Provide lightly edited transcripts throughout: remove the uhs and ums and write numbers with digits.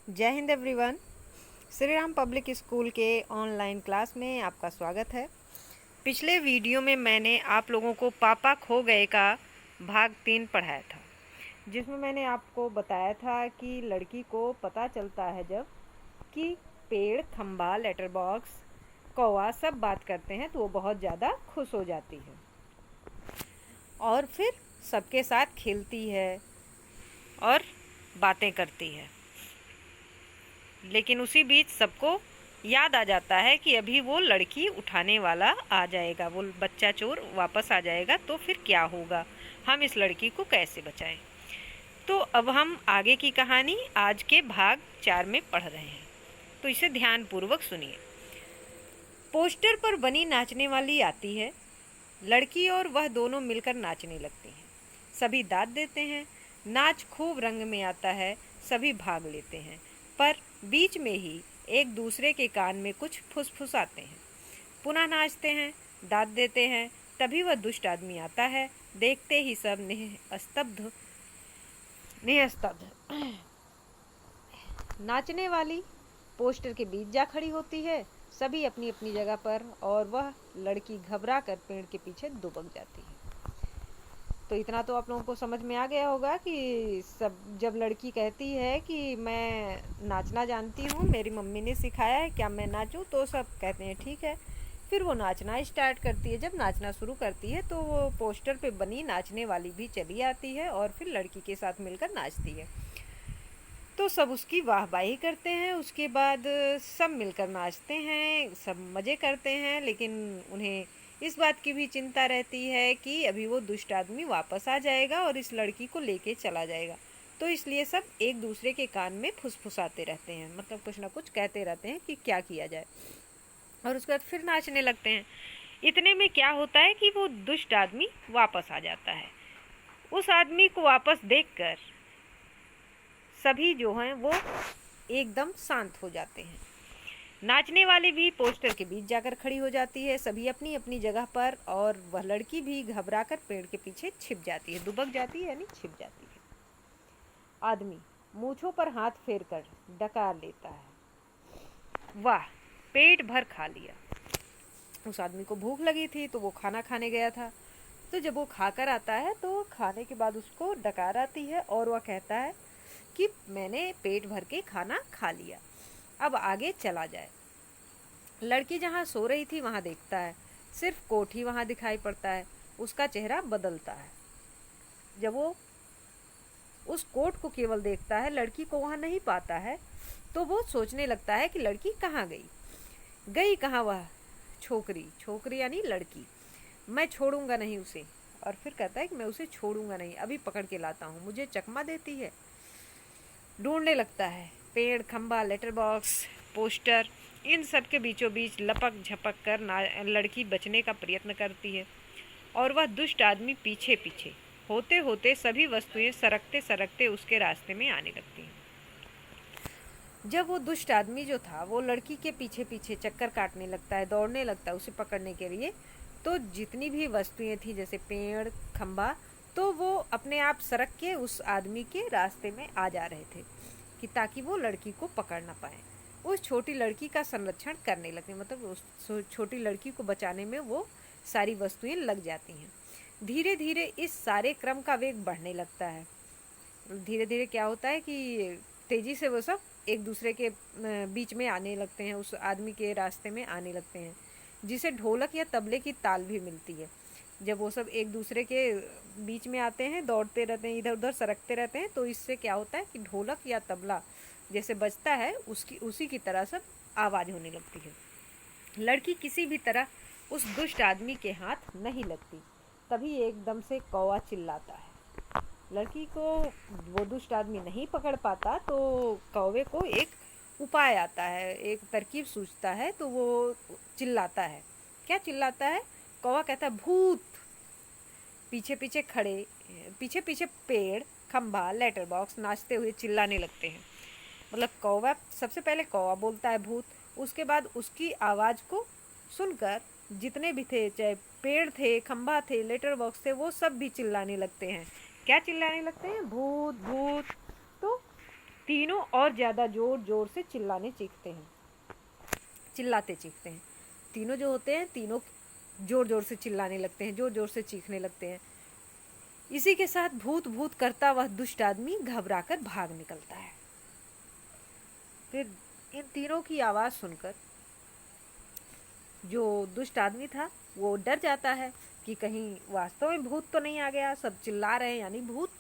जय Hind everyone. Shri Ram public school के online class में आपका स्वागत है। पिछले वीडियो में मैंने आप लोगों को पापा खो गए का भाग 3 पढ़ाया था, जिसमें मैंने आपको बताया था कि लड़की को पता चलता है जब कि पेड़, खंबा, लेटर बॉक्स, कौवा सब बात करते हैं तो वो बहुत ज़्यादा खुश हो जाती है और फिर सबके साथ खेलती है और बातें करती है। लेकिन उसी बीच सबको याद आ जाता है कि अभी वो लड़की उठाने वाला आ जाएगा, वो बच्चा चोर वापस आ जाएगा, तो फिर क्या होगा, हम इस लड़की को कैसे बचाएं। तो अब हम आगे की कहानी आज के भाग 4 में पढ़ रहे हैं, तो इसे ध्यानपूर्वक सुनिए। पोस्टर पर बनी नाचने वाली आती है। लड़की और वह दोनों मिलकर नाचने लगती हैं। सभी दाद देते हैं। नाच खूब रंग में आता है। सभी भाग लेते हैं, पर बीच में ही एक दूसरे के कान में कुछ फुसफुसाते हैं। पुनः नाचते हैं, दाद देते हैं। तभी वह दुष्ट आदमी आता है। देखते ही सब निस्तब्ध। नाचने वाली पोस्टर के बीच जा खड़ी होती है। सभी अपनी अपनी जगह पर, और वह लड़की घबरा कर पेड़ के पीछे दुबक जाती है। तो इतना तो आप लोगों को समझ में आ गया होगा कि सब जब लड़की कहती है कि मैं नाचना जानती हूँ, मेरी मम्मी ने सिखाया है, क्या मैं नाचूं, तो सब कहते हैं ठीक है। फिर वो नाचना स्टार्ट करती है। जब नाचना शुरू करती है तो वो पोस्टर पे बनी नाचने वाली भी चली आती है और फिर लड़की के साथ मिलकर नाचती है। तो सब उसकी वाहवाही करते हैं। उसके बाद सब मिलकर नाचते हैं, सब मज़े करते हैं, लेकिन उन्हें इस बात की भी चिंता रहती है कि अभी वो दुष्ट आदमी वापस आ जाएगा और इस लड़की को लेके चला जाएगा। तो इसलिए सब एक दूसरे के कान में फुसफुसाते रहते हैं, मतलब कुछ ना कुछ कहते रहते हैं कि क्या किया जाए, और उसके बाद फिर नाचने लगते हैं। इतने में क्या होता है कि वो दुष्ट आदमी वापस आ जाता है। उस आदमी को वापस देखकर सभी जो हैं वो एकदम शांत हो जाते हैं। नाचने वाली भी पोस्टर के बीच जाकर खड़ी हो जाती है, सभी अपनी अपनी जगह पर, और वह लड़की भी घबराकर पेड़ के पीछे छिप जाती है, दुबक जाती है यानी छिप जाती है। आदमी मूंछों पर हाथ फेरकर डकार लेता है। वाह, पेट भर खा लिया। उस आदमी को भूख लगी थी तो वो खाना खाने गया था। तो जब वो खाकर आता है तो खाने के बाद उसको डकार आती है और वह कहता है कि मैंने पेट भर के खाना खा लिया, अब आगे चला जाए। लड़की जहाँ सो रही थी वहाँ देखता है, सिर्फ कोट ही वहाँ दिखाई पड़ता है। उसका चेहरा बदलता है। जब वो उस कोट को केवल देखता है, लड़की को वहाँ नहीं पाता है, तो वो सोचने लगता है कि लड़की कहाँ गई। गई कहाँ वह छोकरी, छोकरी यानी लड़की, मैं छोड़ूंगा नहीं उसे। और फिर कहता है कि मैं उसे छोड़ूंगा नहीं, अभी पकड़ के लाता हूँ, मुझे चकमा देती है। ढूंढने लगता है, पेड़, खंबा, लेटर बॉक्स, पोस्टर, इन सब के बीचों बीच लपक झपक कर लड़की बचने का प्रयत्न करती है, और वह दुष्ट आदमी पीछे पीछे। होते होते सभी वस्तुएं सरकते सरकते उसके रास्ते में आने लगती हैं। जब वो दुष्ट आदमी जो था वो लड़की के पीछे पीछे चक्कर काटने लगता है, दौड़ने लगता है उसे पकड़ने के लिए, तो जितनी भी वस्तुएं थी जैसे पेड़, खंबा, तो वो अपने आप सरक के उस आदमी के रास्ते में आ जा रहे थे कि ताकि वो लड़की को पकड़ ना पाए। उस छोटी लड़की का संरक्षण करने लगे, मतलब उस छोटी लड़की को बचाने में वो सारी वस्तुएं लग जाती हैं। धीरे धीरे इस सारे क्रम का वेग बढ़ने लगता है। धीरे धीरे क्या होता है कि तेजी से वो सब एक दूसरे के बीच में आने लगते हैं, उस आदमी के रास्ते में आने लगते हैं, जिसे ढोलक या तबले की ताल भी मिलती है। जब वो सब एक दूसरे के बीच में आते हैं, दौड़ते रहते हैं, इधर उधर सरकते रहते हैं, तो इससे क्या होता है कि ढोलक या तबला जैसे बजता है उसी की तरह सब आवाज़ होने लगती है। लड़की किसी भी तरह उस दुष्ट आदमी के हाथ नहीं लगती। तभी एकदम से कौवा चिल्लाता है। लड़की को वो दुष्ट आदमी नहीं पकड़ पाता, तो कौवे को एक उपाय आता है, एक तरकीब सूझता है, तो वो चिल्लाता है। क्या चिल्लाता है? कौवा कहता है भूत। पीछे पीछे खड़े, पीछे पीछे पेड़, खंभा, लेटर बॉक्स नाचते हुए चिल्लाने लगते हैं। मतलब कौवा, सबसे पहले कौवा बोलता है भूत, उसके बाद उसकी आवाज़ को सुनकर जितने भी थे, चाहे पेड़ थे, खंभा थे, लेटर बॉक्स थे, वो सब भी चिल्लाने लगते हैं। क्या चिल्लाने लगते हैं? भूत भूत। तो तीनों और ज़्यादा जोर जोर से चिल्लाते चीखते हैं। तीनों जो होते हैं, तीनों जोर जोर से चिल्लाने लगते हैं, जोर जोर से चीखने लगते हैं। इसी के साथ भूत भूत करता वह दुष्ट आदमी घबराकर भाग निकलता है। फिर इन तीनों की आवाज़ सुनकर जो दुष्ट आदमी था वो डर जाता है कि कहीं वास्तव में भूत तो नहीं आ गया। सब चिल्ला रहे हैं यानी भूत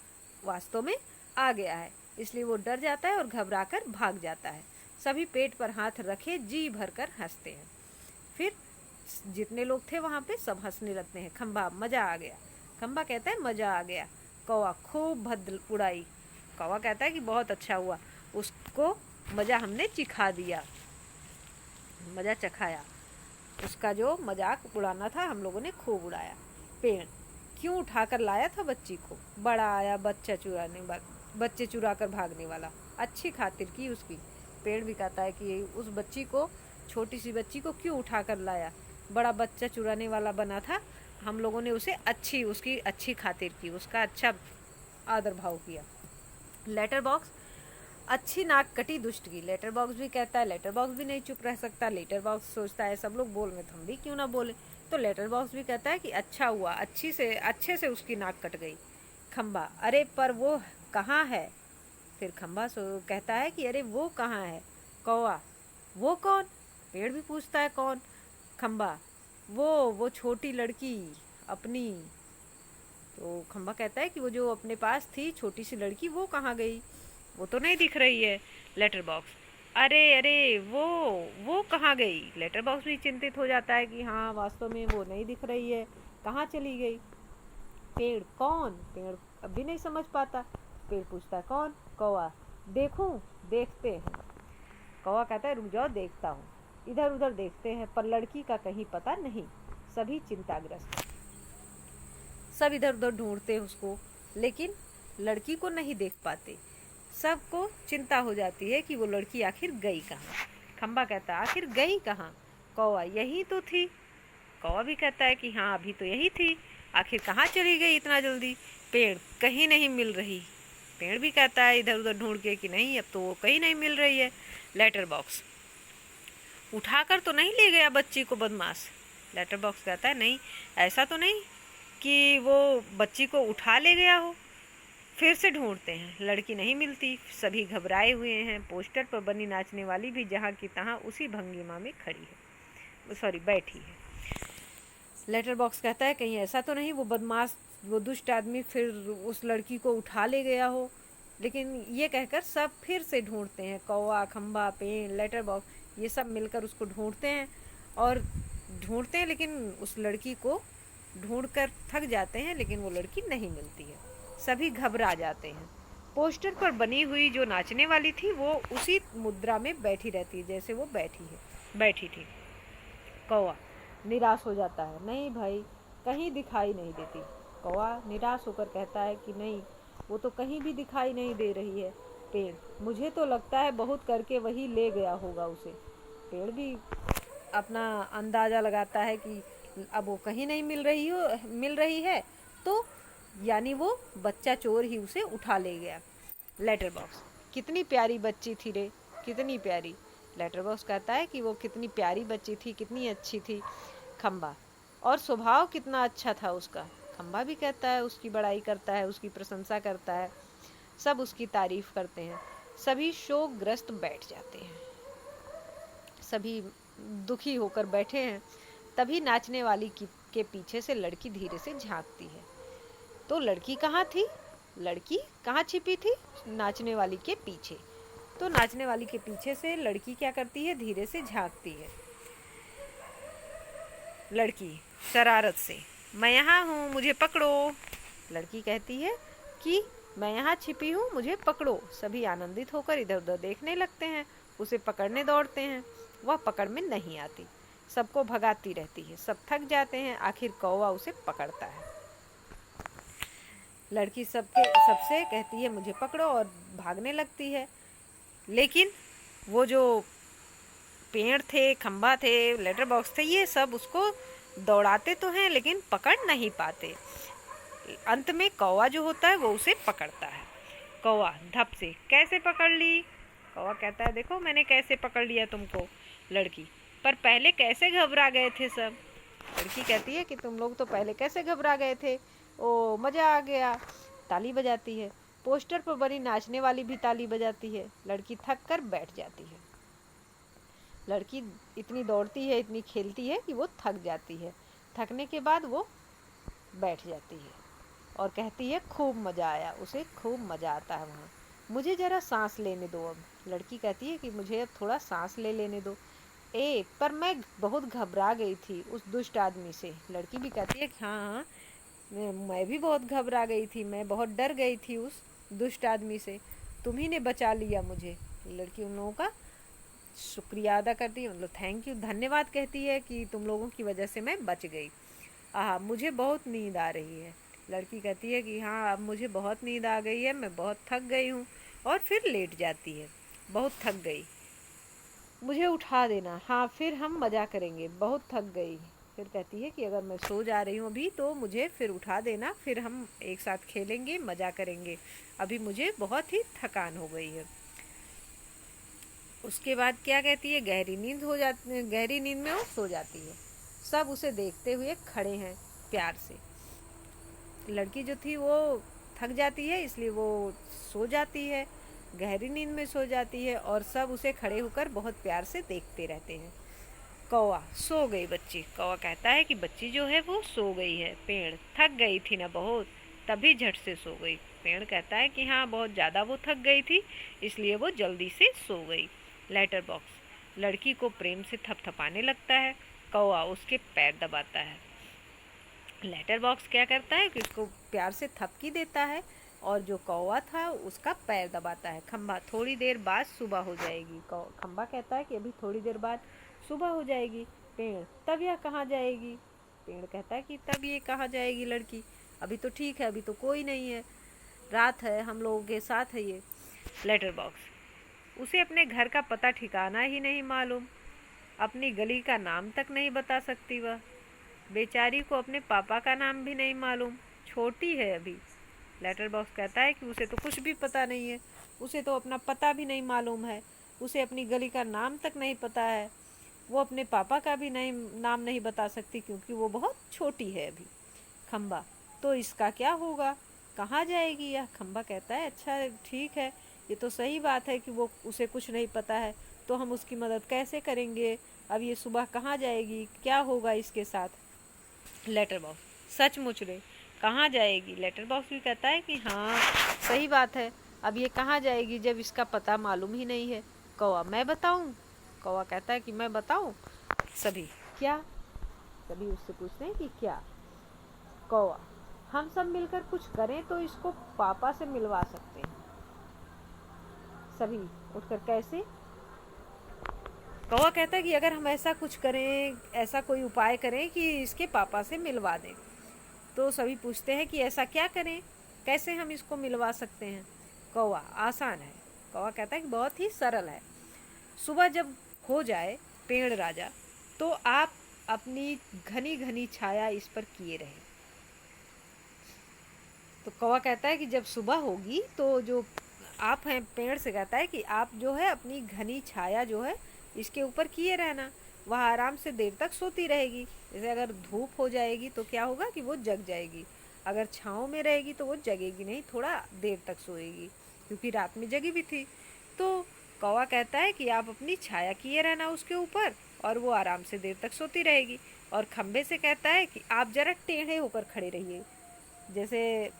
वास्तव में आ गया है, इसलिए वो डर जाता है और घबराकर भाग जाता है। सभी पेट पर हाथ रखे जी भरकर हंसते हैं। फिर जितने लोग थे वहाँ पे सब हंसने लगते हैं। खंबा, मज़ा आ गया। खंबा कहता है मज़ा आ गया। कौवा, खूब भद्र उड़ाई। कौवा कहता है कि बहुत अच्छा हुआ, उसको मज़ा हमने चिखा दिया, मज़ा चखाया, उसका जो मजाक उड़ाना था हम लोगों ने खूब उड़ाया। पेड़, क्यों उठाकर लाया था बच्ची को, बड़ा आया बच्चे चुरा कर भागने वाला, अच्छी खातिर की उसकी। पेड़ भी कहता है कि उस बच्ची को, छोटी सी बच्ची को क्यों उठाकर लाया, बड़ा बच्चा चुराने वाला बना था, हम लोगों ने उसे उसकी अच्छी खातिर की, उसका अच्छा आदर भाव किया। लेटर बॉक्स, अच्छी नाक कटी दुष्ट की। लेटर बॉक्स भी कहता है, लेटर बॉक्स भी नहीं चुप रह सकता। लेटर बॉक्स सोचता है सब लोग बोल रहे तो हम भी क्यों ना बोले, तो लेटर बॉक्स भी कहता है कि अच्छा हुआ, अच्छे से उसकी नाक कट गई। खंबा, अरे पर वो कहाँ है। फिर खंबा कहता है कि अरे वो कहाँ है। कौवा, वो कौन। पेड़ भी पूछता है कौन। खंबा, वो छोटी लड़की अपनी। तो खंबा कहता है कि वो जो अपने पास थी छोटी सी लड़की, वो कहाँ गई, वो तो नहीं दिख रही है। लेटर बॉक्स, अरे वो कहाँ गई। लेटर बॉक्स भी चिंतित हो जाता है कि हाँ वास्तव में वो नहीं दिख रही है, कहाँ चली गई। पेड़, कौन। पेड़ अब भी नहीं समझ पाता। पेड़ पूछता है कौन। कौवा, देखूं, देखते हैं। कौवा कहता है रुक जाओ, देखता हूँ। इधर उधर देखते हैं पर लड़की का कहीं पता नहीं। सभी चिंताग्रस्त, सब इधर उधर ढूंढते हैं उसको, लेकिन लड़की को नहीं देख पाते। सबको चिंता हो जाती है कि वो लड़की आखिर गई कहाँ। खंबा कहता है आखिर गई कहाँ। कौवा, यही तो थी। कौवा भी कहता है कि हाँ अभी तो यही थी, आखिर कहाँ चली गई इतना जल्दी। पेड़, कहीं नहीं मिल रही। पेड़ भी कहता है इधर उधर ढूंढ के कि नहीं अब तो वो कहीं नहीं मिल रही है। लेटर बॉक्स, उठाकर तो नहीं ले गया बच्ची को बदमाश। लेटर बॉक्स कहता है नहीं, ऐसा तो नहीं कि वो बच्ची को उठा ले गया हो। फिर से ढूंढते हैं, लड़की नहीं मिलती। सभी घबराए हुए हैं। पोस्टर पर बनी नाचने वाली भी जहाँ की तहाँ उसी भंगिमा में बैठी है। लेटर बॉक्स कहता है कहीं ऐसा तो नहीं वो बदमाश, वो दुष्ट आदमी फिर उस लड़की को उठा ले गया हो। लेकिन ये कहकर सब फिर से ढूंढते हैं। कौवा, खंबा, पेड़, लेटर बॉक्स, ये सब मिलकर उसको ढूंढते हैं और ढूंढते हैं, लेकिन उस लड़की को ढूंढकर थक जाते हैं, लेकिन वो लड़की नहीं मिलती है। सभी घबरा जाते हैं। पोस्टर पर बनी हुई जो नाचने वाली थी वो उसी मुद्रा में बैठी रहती है जैसे वो बैठी थी। कौवा निराश हो जाता है, नहीं भाई कहीं दिखाई नहीं देती। कौवा निराश होकर कहता है कि नहीं, वो तो कहीं भी दिखाई नहीं दे रही है। पेड़, मुझे तो लगता है बहुत करके वही ले गया होगा उसे। पेड़ भी अपना अंदाज़ा लगाता है कि अब वो कहीं नहीं मिल रही है, तो यानी वो बच्चा चोर ही उसे उठा ले गया। लेटर बॉक्स, कितनी प्यारी बच्ची थी रे, कितनी प्यारी। लेटर बॉक्स कहता है कि वो कितनी प्यारी बच्ची थी, कितनी अच्छी थी। खंबा, और स्वभाव कितना अच्छा था उसका। खंबा भी कहता है, उसकी बड़ाई करता है, उसकी प्रशंसा करता है, सब उसकी तारीफ करते हैं। सभी शोकग्रस्त बैठ जाते हैं, सभी दुखी होकर बैठे हैं। तभी नाचने वाली के पीछे से लड़की धीरे से झांकती है। तो लड़की कहाँ थी, लड़की कहाँ छिपी थी, नाचने वाली के पीछे। तो नाचने वाली के पीछे से लड़की क्या करती है, धीरे से झांकती है। लड़की शरारत से, मैं यहाँ हूँ मुझे पकड़ो। लड़की कहती है कि मैं यहाँ छिपी हूँ मुझे पकड़ो। सभी आनंदित होकर इधर उधर देखने लगते हैं, उसे पकड़ने दौड़ते हैं। वह पकड़ में नहीं आती, सबको भगाती रहती है। सब थक जाते हैं, आखिर कौवा उसे पकड़ता है। लड़की सबसे कहती है मुझे पकड़ो और भागने लगती है। लेकिन वो जो पेड़ थे, खंबा थे, लेटर बॉक्स थे, ये सब उसको दौड़ाते तो हैं लेकिन पकड़ नहीं पाते। अंत में कौवा जो होता है वो उसे पकड़ता है। कौवा धप से, कैसे पकड़ ली। कौवा कहता है देखो मैंने कैसे पकड़ लिया तुमको। लड़की, पर पहले कैसे घबरा गए थे सब। लड़की कहती है कि तुम लोग तो पहले कैसे घबरा गए थे। ओ मज़ा आ गया। ताली बजाती है। पोस्टर पर बनी नाचने वाली भी ताली बजाती है। लड़की थक कर बैठ जाती है। लड़की इतनी दौड़ती है, इतनी खेलती है कि वो थक जाती है। थकने के बाद वो बैठ जाती है और कहती है खूब मज़ा आया, उसे खूब मज़ा आता है वहाँ। मुझे ज़रा सांस लेने दो अब। लड़की कहती है कि मुझे अब थोड़ा सांस लेने दो। पर मैं बहुत घबरा गई थी उस दुष्ट आदमी से। लड़की भी कहती है कि हाँ, मैं भी बहुत घबरा गई थी, मैं बहुत डर गई थी उस दुष्ट आदमी से। तुम्ही ने बचा लिया मुझे। लड़की उन लोगों का शुक्रिया अदा करती है, मतलब थैंक यू, धन्यवाद कहती है कि तुम लोगों की वजह से मैं बच गई। मुझे बहुत नींद आ रही है। लड़की कहती है कि हाँ, अब मुझे बहुत नींद आ गई है, मैं बहुत थक गई हूँ। और फिर लेट जाती है, बहुत थक गई, मुझे उठा देना, हाँ फिर हम मज़ा करेंगे, बहुत थक गई। फिर कहती है कि अगर मैं सो जा रही हूँ अभी तो मुझे फिर उठा देना, फिर हम एक साथ खेलेंगे, मज़ा करेंगे, अभी मुझे बहुत ही थकान हो गई है। उसके बाद क्या कहती है, गहरी नींद हो जाती, गहरी नींद में वो सो जाती है। सब उसे देखते हुए खड़े हैं प्यार से। लड़की जो थी वो थक जाती है, इसलिए वो सो जाती है, गहरी नींद में सो जाती है और सब उसे खड़े होकर बहुत प्यार से देखते रहते हैं। कौवा, सो गई बच्ची। कौवा कहता है कि बच्ची जो है वो सो गई है। पेड़, थक गई थी ना बहुत, तभी झट से सो गई। पेड़ कहता है कि हाँ, बहुत ज़्यादा वो थक गई थी, इसलिए वो जल्दी से सो गई। लेटर बॉक्स, लड़की को प्रेम से थपथपाने लगता है। कौवा उसके पैर दबाता है। लेटर बॉक्स क्या करता है कि उसको प्यार से थपकी देता है और जो कौवा था उसका पैर दबाता है। खंबा, थोड़ी देर बाद सुबह हो जाएगी। खंबा कहता है कि अभी थोड़ी देर बाद सुबह हो जाएगी। पेड़, तब यह कहाँ जाएगी। पेड़ कहता है कि तब ये कहाँ जाएगी लड़की, अभी तो ठीक है, अभी तो कोई नहीं है, रात है, हम लोगों के साथ है ये। लेटर बॉक्स, उसे अपने घर का पता ठिकाना ही नहीं मालूम, अपनी गली का नाम तक नहीं बता सकती वह। बेचारी को अपने पापा का नाम भी नहीं मालूम, छोटी है अभी। लेटर बॉक्स कहता है कि उसे तो कुछ भी पता नहीं है, उसे तो अपना पता भी नहीं मालूम है, उसे अपनी गली का नाम तक नहीं पता है, वो अपने पापा का भी नहीं नाम नहीं बता सकती क्योंकि वो बहुत छोटी है अभी। खंबा, तो इसका क्या होगा, कहाँ जाएगी यह। खंबा कहता है अच्छा ठीक है, ये तो सही बात है कि वो उसे कुछ नहीं पता है, तो हम उसकी मदद कैसे करेंगे, अब ये सुबह कहाँ जाएगी, क्या होगा इसके साथ। लेटर बॉक्स, सचमुच रे, कहाँ जाएगी। लेटर बॉक्स भी कहता है कि हाँ सही बात है, अब ये कहाँ जाएगी जब इसका पता मालूम ही नहीं है। कौवा, मैं बताऊँ। कौवा कहता है कि मैं बताऊँ। सभी, क्या, सभी उससे पूछते हैं कि क्या। कौवा, हम सब मिलकर कुछ करें तो इसको पापा से मिलवा सकते हैं। सभी उठकर, कैसे। कौवा कहता है कि अगर हम ऐसा कुछ करें, ऐसा कोई उपाय करें कि इसके पापा से मिलवा दें। तो सभी पूछते हैं कि ऐसा क्या करें, कैसे हम इसको मिलवा सकते हैं। कौवा, आसान है। कौवा कहता है कि बहुत ही सरल है। सुबह जब हो जाए पेड़ राजा, तो आप अपनी घनी घनी छाया इस पर किए रहे। तो कौवा कहता है कि जब सुबह होगी तो जो आप हैं, पेड़ से कहता है कि आप जो है अपनी घनी छाया जो है इसके ऊपर किए रहना, वह आराम से देर तक सोती रहेगी। जैसे अगर धूप हो जाएगी तो क्या होगा कि वो जग जाएगी, अगर छाँव में रहेगी तो वो जगेगी नहीं, थोड़ा देर तक सोएगी क्योंकि रात में जगी भी थी। तो कौवा कहता है कि आप अपनी छाया किए रहना उसके ऊपर और वो आराम से देर तक सोती रहेगी। और खम्भे से कहता है कि आप जरा टेढ़े होकर खड़े रहिए। जैसे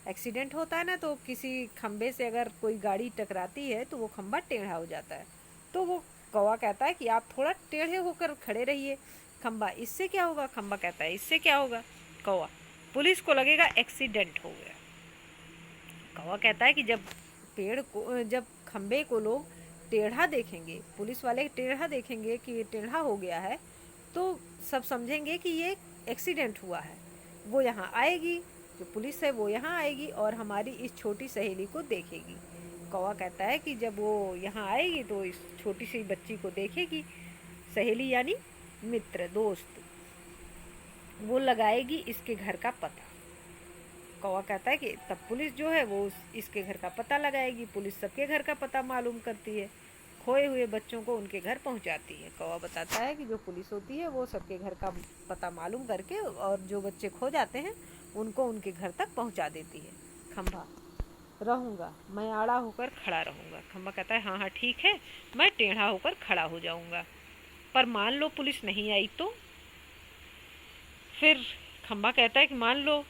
एक्सीडेंट होता है ना, तो किसी खम्भे से अगर कोई गाड़ी टकराती है तो वो खम्भा टेढ़ा हो जाता है, तो वो कौवा कहता है कि आप थोड़ा टेढ़े होकर खड़े रहिए। खम्भा, इससे क्या होगा। खम्भा कहता है इससे क्या होगा। कौवा, पुलिस को लगेगा एक्सीडेंट हो गया। कौवा कहता है कि जब खम्भे को लोग टेढ़ा देखेंगे, पुलिस वाले टेढ़ा देखेंगे कि ये टेढ़ा हो गया है, तो सब समझेंगे कि ये एक्सीडेंट हुआ है। वो यहाँ आएगी, जो पुलिस है वो यहाँ आएगी और हमारी इस छोटी सहेली को देखेगी। कौवा कहता है कि जब वो यहाँ आएगी तो इस छोटी सी बच्ची को देखेगी, सहेली यानी मित्र, दोस्त, वो लगाएगी इसके घर का पता। कौवा कहता है कि तब पुलिस जो है वो इसके घर का पता लगाएगी। पुलिस सबके घर का पता मालूम करती है, खोए हुए बच्चों को उनके घर पहुंचाती है। कौवा बताता है कि जो पुलिस होती है वो सबके घर का पता मालूम करके और जो बच्चे खो जाते हैं उनको उनके घर तक पहुंचा देती है। खंभा, रहूँगा, मैं आड़ा होकर खड़ा रहूँगा। खंभा कहता है हाँ हाँ ठीक है, मैं टेढ़ा होकर खड़ा हो जाऊँगा, पर मान लो पुलिस नहीं आई तो? फिर खंभा कहता है कि मान लो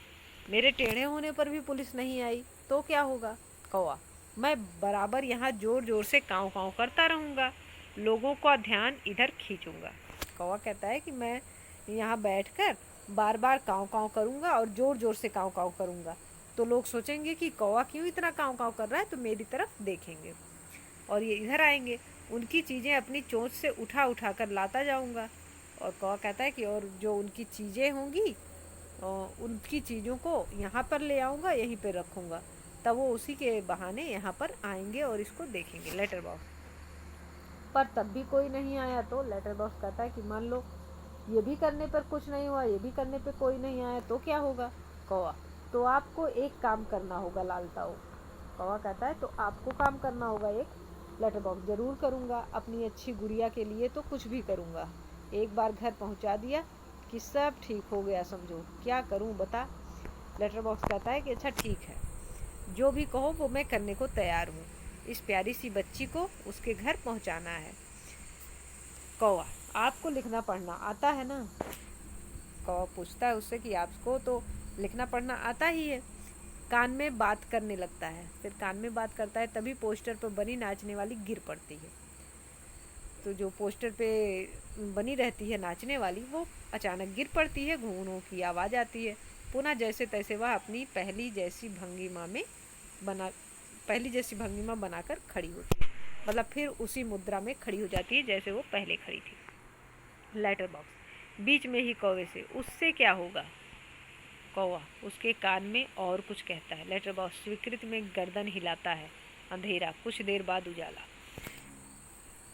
मेरे टेढ़े होने पर भी पुलिस नहीं आई तो क्या होगा? कौवा, मैं बराबर यहाँ जोर जोर से काँव काँव करता रहूँगा, लोगों का ध्यान इधर खींचूंगा। कौवा कहता है कि मैं यहाँ बैठकर बार बार काँव काँव करूँगा और जोर जोर से काँव काँव करूँगा, तो लोग सोचेंगे कि कौवा क्यों इतना काँव काँव कर रहा है, तो मेरी तरफ देखेंगे और ये इधर आएंगे। उनकी चीज़ें अपनी चोंच से उठा उठा कर लाता जाऊँगा। और कौवा कहता है कि और जो उनकी चीज़ें होंगी उनकी चीज़ों को यहाँ पर ले आऊँगा, यहीं पर रखूँगा, तब वो उसी के बहाने यहाँ पर आएंगे और इसको देखेंगे। लेटर बॉक्स, पर तब भी कोई नहीं आया तो लेटर बॉक्स कहता है कि मान लो ये भी करने पर कुछ नहीं हुआ, ये भी करने पर कोई नहीं आया तो क्या होगा? कौवा, तो आपको एक काम करना होगा लालताऊ। कौवा कहता है तो आपको काम करना होगा एक? लेटर बॉक्स, जरूर करूँगा, अपनी अच्छी गुड़िया के लिए तो कुछ भी करूँगा। एक बार घर पहुँचा दिया कि सब ठीक हो गया समझो, क्या करूँ बता? लेटर बॉक्स कहता है कि अच्छा ठीक है, जो भी कहो वो मैं करने को तैयार हूँ। इस प्यारी सी बच्ची को उसके घर पहुँचाना है। कौवा, आपको लिखना पढ़ना आता है ना? कौवा पूछता है उससे कि आपको तो लिखना पढ़ना आता ही है। कान में बात करने लगता है। फिर कान में बात करता है, तभी पोस्टर पर बनी नाचने वाली गिर पड़ती है। तो जो पोस्टर पे बनी रहती है नाचने वाली, वो अचानक गिर पड़ती है, घूंघू की आवाज़ आती है। पुनः जैसे तैसे वह अपनी पहली जैसी भंगिमा बनाकर खड़ी होती है। मतलब फिर उसी मुद्रा में खड़ी हो जाती है जैसे वो पहले खड़ी थी। लेटर बॉक्स, बीच में ही कौवे से, उससे क्या होगा? कौवा उसके कान में और कुछ कहता है। लेटर बॉक्स स्वीकृति में गर्दन हिलाता है। अंधेरा, कुछ देर बाद उजाला।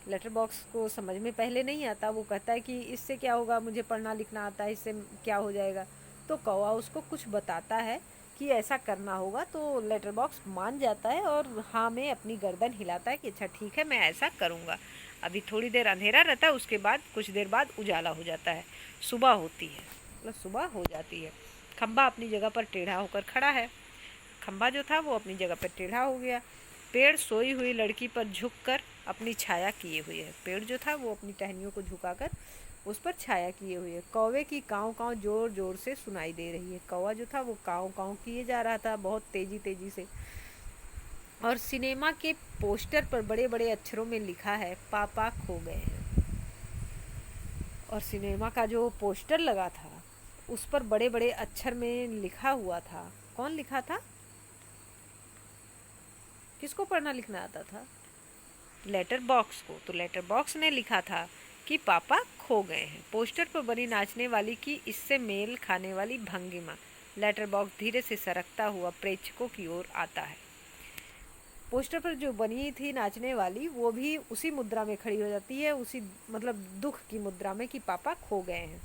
लेटर बॉक्स को समझ में पहले नहीं आता, वो कहता है कि इससे क्या होगा, मुझे पढ़ना लिखना आता है, इससे क्या हो जाएगा? तो कौवा उसको कुछ बताता है कि ऐसा करना होगा। तो लेटर बॉक्स मान जाता है और हाँ में अपनी गर्दन हिलाता है कि अच्छा ठीक है, मैं ऐसा करूँगा। अभी थोड़ी देर अंधेरा रहता है, उसके बाद कुछ देर बाद उजाला हो जाता है, सुबह होती है, मतलब सुबह हो जाती है। खंभा अपनी जगह पर टेढ़ा होकर खड़ा है। खंभा जो था वो अपनी जगह पर टेढ़ा हो गया। पेड़ सोई हुई लड़की पर झुककर अपनी छाया किए हुए है। पेड़ जो था वो अपनी टहनियों को झुकाकर उस पर छाया किए हुए है। कौवे की काँव काँव जोर जोर से सुनाई दे रही है। कौवा जो था वो काँव काँव किए जा रहा था बहुत तेजी तेजी से। और सिनेमा के पोस्टर पर बड़े बड़े अक्षरों में लिखा है, पापा खो गए हैं। और सिनेमा का जो पोस्टर लगा था उस पर बड़े बड़े अक्षर में लिखा हुआ था। कौन लिखा था? किसको पढ़ना लिखना आता था? लेटर बॉक्स को। तो लेटर बॉक्स ने लिखा था कि पापा खो गए हैं। पोस्टर पर बनी नाचने वाली की इससे मेल खाने वाली भंगिमा। लेटर बॉक्स धीरे से सरकता हुआ प्रेक्षकों की ओर आता है। पोस्टर पर जो बनी थी नाचने वाली वो भी उसी मुद्रा में खड़ी हो जाती है, उसी मतलब दुख की मुद्रा में कि पापा खो गए हैं।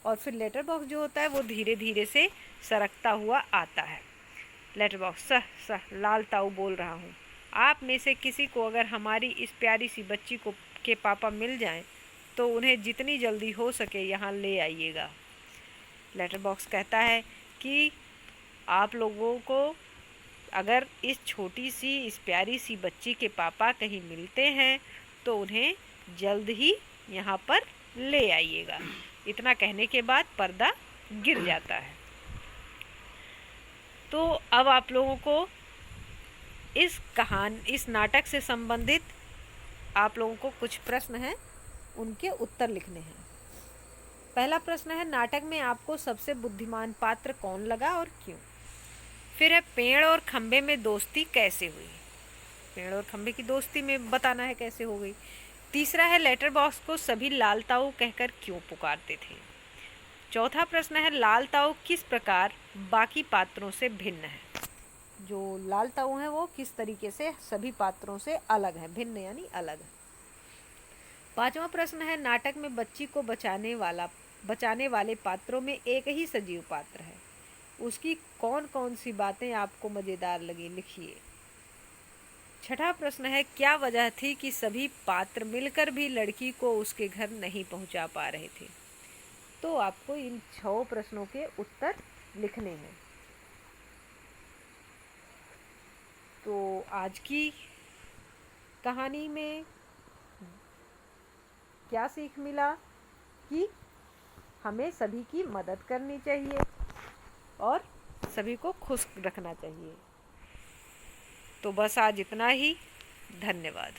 और फिर लेटर बॉक्स जो होता है वो धीरे धीरे से सरकता हुआ आता है। लेटर बॉक्स, सह लालताऊ बोल रहा हूँ, आप में से किसी को अगर हमारी इस प्यारी सी बच्ची को के पापा मिल जाएं तो उन्हें जितनी जल्दी हो सके यहाँ ले आइएगा। लेटर बॉक्स कहता है कि आप लोगों को अगर इस छोटी सी इस प्यारी सी बच्ची के पापा कहीं मिलते हैं तो उन्हें जल्द ही यहाँ पर ले आइएगा। इतना कहने के बाद पर्दा गिर जाता है। तो अब आप लोगों को इस नाटक से संबंधित आप लोगों को कुछ प्रश्न हैं, उनके उत्तर लिखने हैं। पहला प्रश्न है, नाटक में आपको सबसे बुद्धिमान पात्र कौन लगा और क्यों? फिर है, पेड़ और खंबे में दोस्ती कैसे हुई? पेड़ और खंबे की दोस्ती में बताना है कैसे हो गई। तीसरा है, लेटर बॉक्स को सभी लालताऊ कहकर क्यों पुकारते थे? चौथा प्रश्न है, लालताऊ किस प्रकार बाकी पात्रों से भिन्न है? जो लालताऊ हैं वो किस तरीके से सभी पात्रों से अलग है, भिन्न यानी अलग है। पांचवा प्रश्न है, नाटक में बच्ची को बचाने वाले पात्रों में एक ही सजीव पात्र है। उसकी कौन कौन सी बातें आपको मज़ेदार लगी, लिखिए। छठा प्रश्न है, क्या वजह थी कि सभी पात्र मिलकर भी लड़की को उसके घर नहीं पहुंचा पा रहे थे? तो आपको इन 6 प्रश्नों के उत्तर लिखने हैं। तो आज की कहानी में क्या सीख मिला कि हमें सभी की मदद करनी चाहिए और सभी को खुश रखना चाहिए। तो बस आज इतना ही। धन्यवाद।